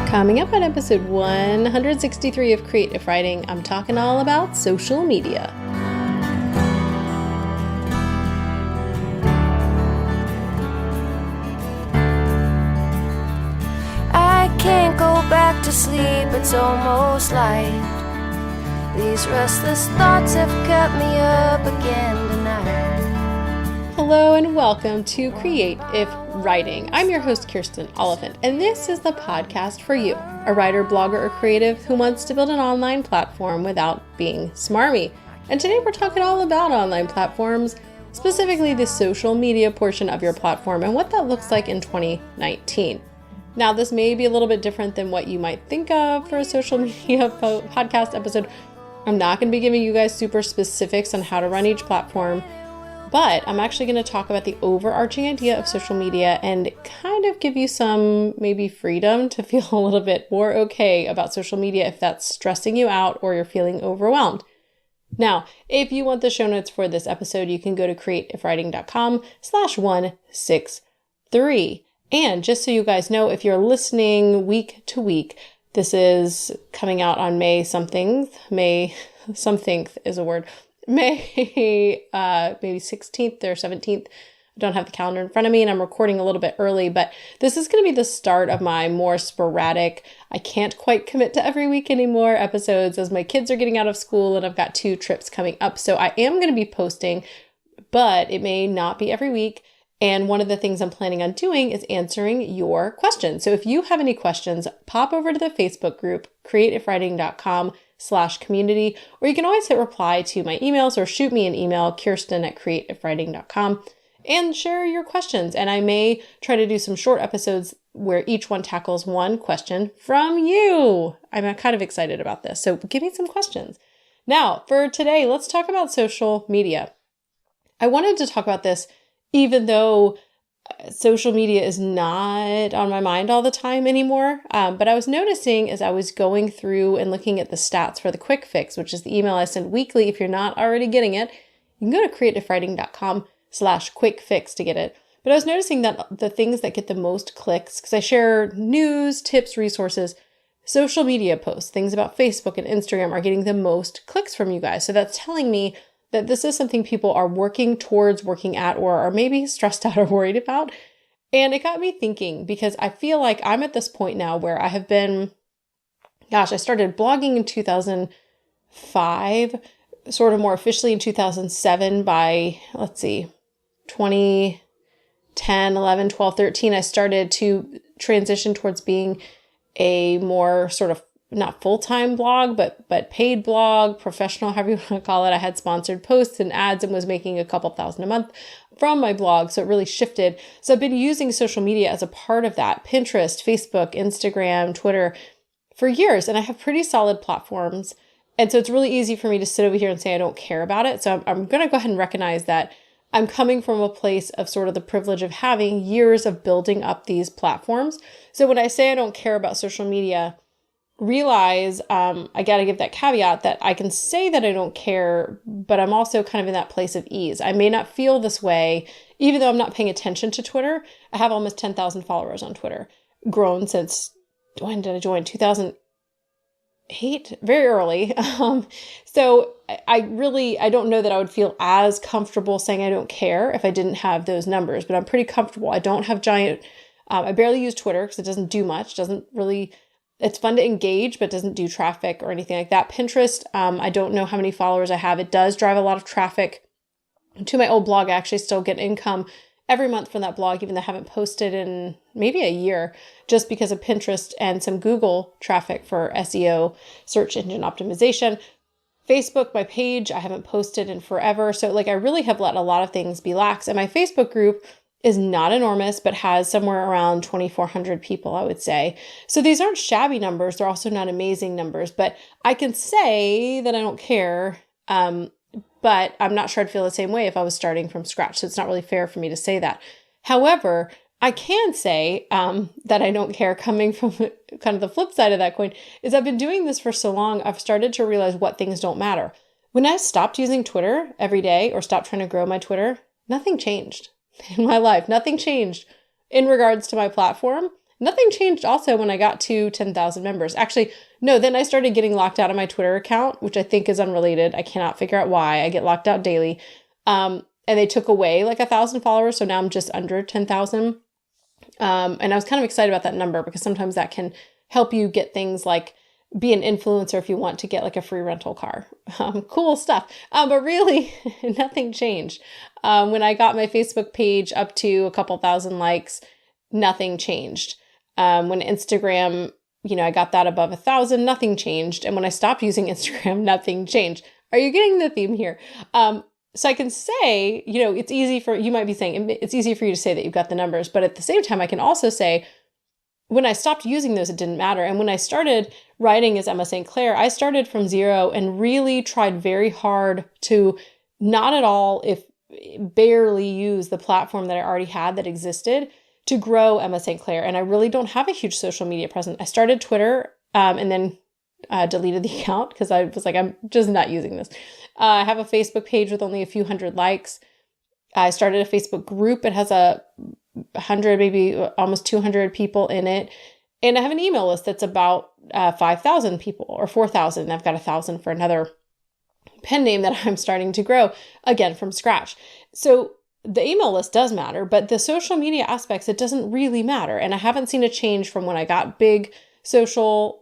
Coming up on episode 163 of Creative Writing, I'm talking all about social media. I can't go back to sleep, it's almost light. These restless thoughts have kept me up again tonight. Hello and welcome to Creative Writing. I'm your host, Kirsten Oliphant, and this is the podcast for you, a writer, blogger, or creative who wants to build an online platform without being smarmy. And today we're talking all about online platforms, specifically the social media portion of your platform and what that looks like in 2019. Now, this may be a little bit different than what you might think of for a social media podcast episode. I'm not going to be giving you guys super specifics on how to run each platform, but I'm actually going to talk about the overarching idea of social media and kind of give you some maybe freedom to feel a little bit more okay about social media if that's stressing you out or you're feeling overwhelmed. Now, if you want the show notes for this episode, you can go to creativewriting.com/163. And just so you guys know, if you're listening week to week, this is coming out on May something is a word. May, maybe 16th or 17th. I don't have the calendar in front of me and I'm recording a little bit early, but this is going to be the start of my more sporadic, I can't quite commit to every week anymore episodes as my kids are getting out of school and I've got 2 trips coming up. So I am going to be posting, but it may not be every week. And one of the things I'm planning on doing is answering your questions. So if you have any questions, pop over to the Facebook group, creativewriting.com/community, or you can always hit reply to my emails or shoot me an email, kirsten@creativewriting.com, and share your questions. And I may try to do some short episodes where each one tackles one question from you. I'm kind of excited about this. So give me some questions. Now, for today, let's talk about social media. I wanted to talk about this even though social media is not on my mind all the time anymore. But I was noticing as I was going through and looking at the stats for the Quick Fix, which is the email I send weekly. If you're not already getting it, you can go to creativewriting.com/quickfix to get it. But I was noticing that the things that get the most clicks, because I share news, tips, resources, social media posts, things about Facebook and Instagram are getting the most clicks from you guys. So that's telling me that this is something people are working towards, working at, or are maybe stressed out or worried about. And it got me thinking because I feel like I'm at this point now where I have been, I started blogging in 2005, sort of more officially in 2007 by, 2010, 11, 12, 13, I started to transition towards being a more sort of not full-time blog, but paid blog, professional, however you want to call it. I had sponsored posts and ads and was making a couple thousand a month from my blog. So it really shifted. So I've been using social media as a part of that, Pinterest, Facebook, Instagram, Twitter for years. And I have pretty solid platforms. And so it's really easy for me to sit over here and say, I don't care about it. So I'm going to go ahead and recognize that I'm coming from a place of sort of the privilege of having years of building up these platforms. So when I say I don't care about social media, realize I got to give that caveat that I can say that I don't care, but I'm also kind of in that place of ease. I may not feel this way, even though I'm not paying attention to Twitter. I have almost 10,000 followers on Twitter, grown since, when did I join? 2008, very early. So I don't know that I would feel as comfortable saying I don't care if I didn't have those numbers, but I'm pretty comfortable. I don't have giant, I barely use Twitter because it doesn't do much, it's fun to engage, but doesn't do traffic or anything like that. Pinterest, I don't know how many followers I have. It does drive a lot of traffic to my old blog. I actually still get income every month from that blog, even though I haven't posted in maybe a year, just because of Pinterest and some Google traffic for SEO, search engine optimization. Facebook, my page, I haven't posted in forever. So I really have let a lot of things be lax. And my Facebook group is not enormous, but has somewhere around 2,400 people, I would say. So these aren't shabby numbers. They're also not amazing numbers, but I can say that I don't care. But I'm not sure I'd feel the same way if I was starting from scratch. So it's not really fair for me to say that. However, I can say that I don't care, coming from kind of the flip side of that coin, is I've been doing this for so long, I've started to realize what things don't matter. When I stopped using Twitter every day or stopped trying to grow my Twitter, nothing changed in my life. Nothing changed in regards to my platform. Nothing changed also when I got to 10,000 members. Actually, no, then I started getting locked out of my Twitter account, which I think is unrelated. I cannot figure out why. I get locked out daily. And they took away like 1,000 followers. So now I'm just under 10,000. And I was kind of excited about that number because sometimes that can help you get things like be an influencer if you want to get like a free rental car. Cool stuff. But really nothing changed. When I got my Facebook page up to a couple thousand likes, nothing changed. When Instagram, I got that above 1,000, nothing changed. And when I stopped using Instagram, nothing changed. Are you getting the theme here? So I can say, it's easy for, you might be saying, it's easy for you to say that you've got the numbers, but at the same time, I can also say, when I stopped using those, it didn't matter. And when I started writing as Emma St. Clair, I started from zero and really tried very hard to not at all, if barely use the platform that I already had that existed to grow Emma St. Clair. And I really don't have a huge social media presence. I started Twitter and then deleted the account because I was like, I'm just not using this. I have a Facebook page with only a few hundred likes. I started a Facebook group. It has 100, maybe almost 200 people in it. And I have an email list that's about 5,000 people or 4,000. I've got 1,000 for another pen name that I'm starting to grow again from scratch. So the email list does matter, but the social media aspects, it doesn't really matter. And I haven't seen a change from when I got big social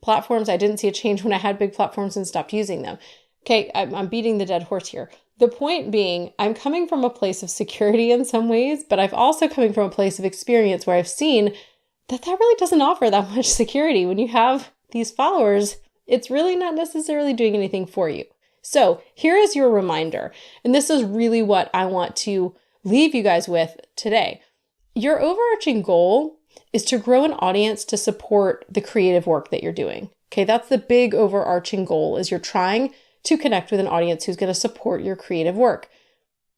platforms. I didn't see a change when I had big platforms and stopped using them. Okay, I'm beating the dead horse here. The point being, I'm coming from a place of security in some ways, but I've also coming from a place of experience where I've seen that really doesn't offer that much security. When you have these followers, it's really not necessarily doing anything for you. So here is your reminder, and this is really what I want to leave you guys with today. Your overarching goal is to grow an audience to support the creative work that you're doing. Okay, that's the big overarching goal, is you're trying to connect with an audience who's going to support your creative work.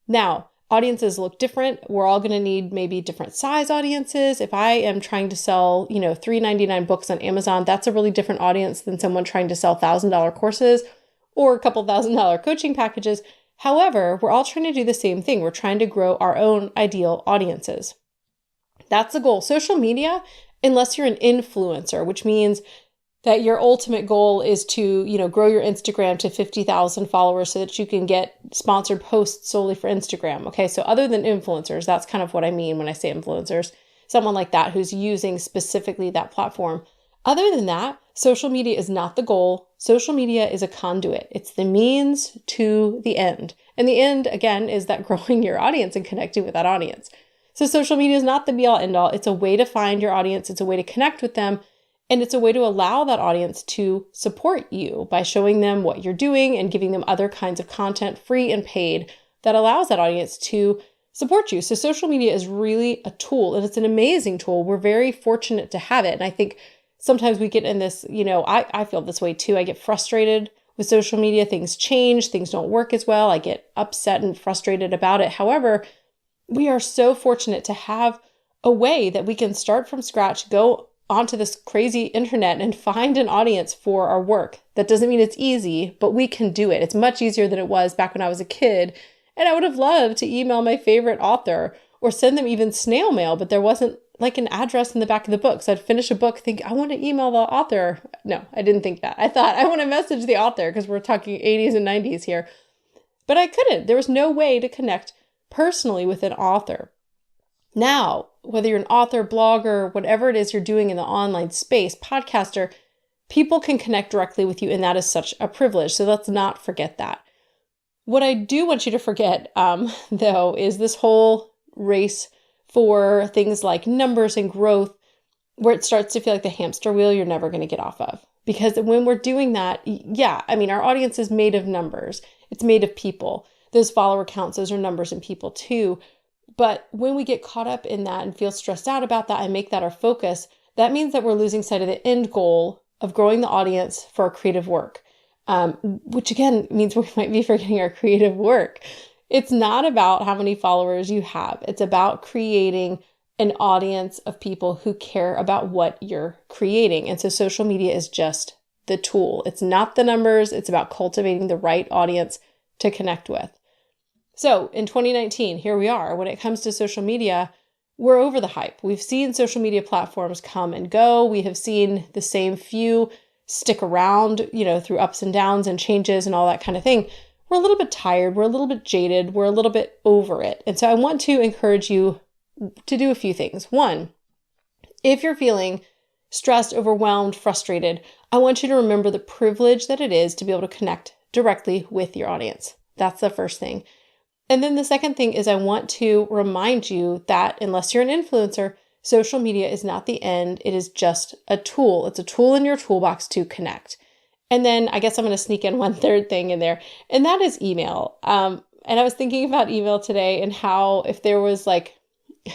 Now, audiences look different. We're all going to need maybe different size audiences. If I am trying to sell, $3.99 books on Amazon, that's a really different audience than someone trying to sell $1,000 courses or a couple $1,000 coaching packages. However, we're all trying to do the same thing. We're trying to grow our own ideal audiences. That's the goal. Social media, unless you're an influencer, which means that your ultimate goal is to, grow your Instagram to 50,000 followers so that you can get sponsored posts solely for Instagram. Okay, so other than influencers, that's kind of what I mean when I say influencers, someone like that who's using specifically that platform. Other than that, social media is not the goal. Social media is a conduit. It's the means to the end. And the end, again, is that growing your audience and connecting with that audience. So social media is not the be all end all. It's a way to find your audience. It's a way to connect with them. And it's a way to allow that audience to support you by showing them what you're doing and giving them other kinds of content, free and paid, that allows that audience to support you. So social media is really a tool, and it's an amazing tool. We're very fortunate to have it. And I think sometimes we get in this, I feel this way too. I get frustrated with social media. Things change. Things don't work as well. I get upset and frustrated about it. However, we are so fortunate to have a way that we can start from scratch, go onto this crazy internet and find an audience for our work. That doesn't mean it's easy, but we can do it. It's much easier than it was back when I was a kid. And I would have loved to email my favorite author or send them even snail mail, but there wasn't like an address in the back of the book. So I'd finish a book, think, I want to email the author. No, I didn't think that. I thought I want to message the author because we're talking 80s and 90s here. But I couldn't. There was no way to connect personally with an author. Now, whether you're an author, blogger, whatever it is you're doing in the online space, podcaster, people can connect directly with you, and that is such a privilege. So let's not forget that. What I do want you to forget, though, is this whole race for things like numbers and growth, where it starts to feel like the hamster wheel you're never going to get off of. Because when we're doing that, our audience is made of numbers. It's made of people. Those follower counts, those are numbers and people too. But when we get caught up in that and feel stressed out about that and make that our focus, that means that we're losing sight of the end goal of growing the audience for our creative work, which again means we might be forgetting our creative work. It's not about how many followers you have. It's about creating an audience of people who care about what you're creating. And so social media is just the tool. It's not the numbers. It's about cultivating the right audience to connect with. So in 2019, here we are. When it comes to social media, we're over the hype. We've seen social media platforms come and go. We have seen the same few stick around, through ups and downs and changes and all that kind of thing. We're a little bit tired. We're a little bit jaded. We're a little bit over it. And so I want to encourage you to do a few things. One, if you're feeling stressed, overwhelmed, frustrated, I want you to remember the privilege that it is to be able to connect directly with your audience. That's the first thing. And then the second thing is I want to remind you that unless you're an influencer, social media is not the end. It is just a tool. It's a tool in your toolbox to connect. And then I guess I'm going to sneak in one third thing in there, and that is email. And I was thinking about email today and how if there was I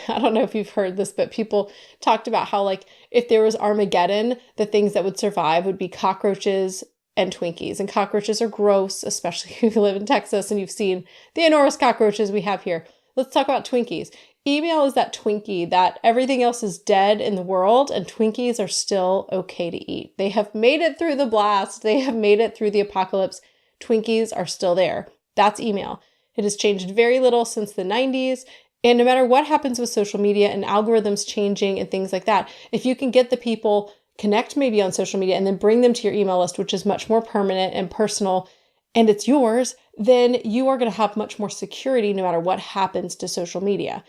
don't know if you've heard this, but people talked about how if there was Armageddon, the things that would survive would be cockroaches and Twinkies. And cockroaches are gross, especially if you live in Texas and you've seen the enormous cockroaches we have here. Let's talk about Twinkies. Email is that Twinkie that everything else is dead in the world and Twinkies are still okay to eat. They have made it through the blast. They have made it through the apocalypse. Twinkies are still there. That's email. It has changed very little since the 90s. And no matter what happens with social media and algorithms changing and things like that, if you can get the people connect maybe on social media and then bring them to your email list, which is much more permanent and personal, and it's yours, then you are going to have much more security no matter what happens to social media.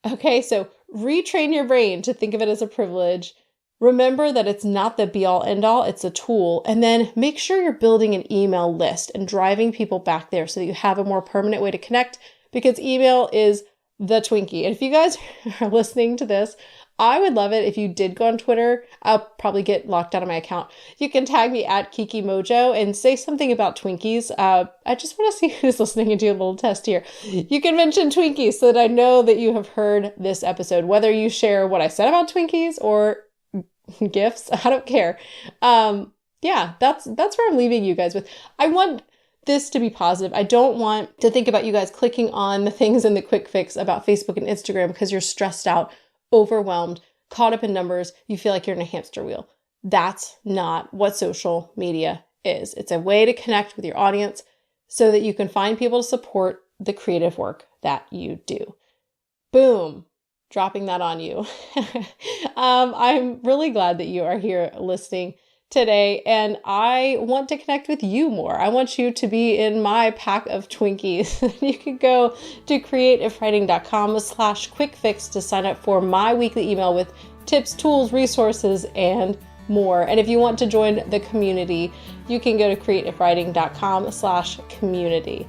Okay, so retrain your brain to think of it as a privilege. Remember that it's not the be all end all, it's a tool. And then make sure you're building an email list and driving people back there so that you have a more permanent way to connect, because email is the Twinkie. And if you guys are listening to this, I would love it if you did go on Twitter. I'll probably get locked out of my account. You can tag me at Kiki Mojo and say something about Twinkies. I just want to see who's listening and do a little test here. You can mention Twinkies so that I know that you have heard this episode, whether you share what I said about Twinkies or gifts. I don't care. Yeah, that's where I'm leaving you guys with. I want this to be positive. I don't want to think about you guys clicking on the things in the quick fix about Facebook and Instagram because you're stressed out, overwhelmed, caught up in numbers, you feel like you're in a hamster wheel. That's not what social media is. It's a way to connect with your audience so that you can find people to support the creative work that you do. Boom. Dropping that on you. I'm really glad that you are here listening today, and I want to connect with you more. I want you to be in my pack of Twinkies. You can go to creativewriting.com/quickfix to sign up for my weekly email with tips, tools, resources, and more. And if you want to join the community, you can go to creativewriting.com/community.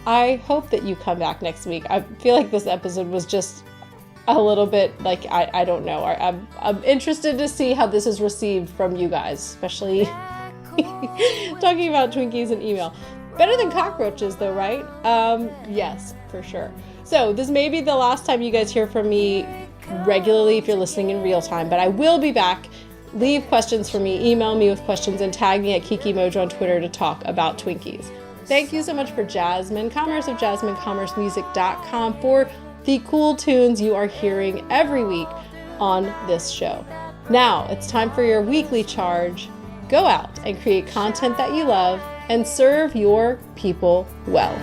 I hope that you come back next week. I feel like this episode was just a little bit I don't know. I'm interested to see how this is received from you guys, especially talking about Twinkies and email. Better than cockroaches though, right? Yes, for sure. So this may be the last time you guys hear from me regularly if you're listening in real time, but I will be back. Leave questions for me, email me with questions, and tag me at Kiki Mojo on Twitter to talk about Twinkies. Thank you so much for Jasmine Commerce of JasmineCommerceMusic.com for the cool tunes you are hearing every week on this show. Now it's time for your weekly charge. Go out and create content that you love and serve your people well.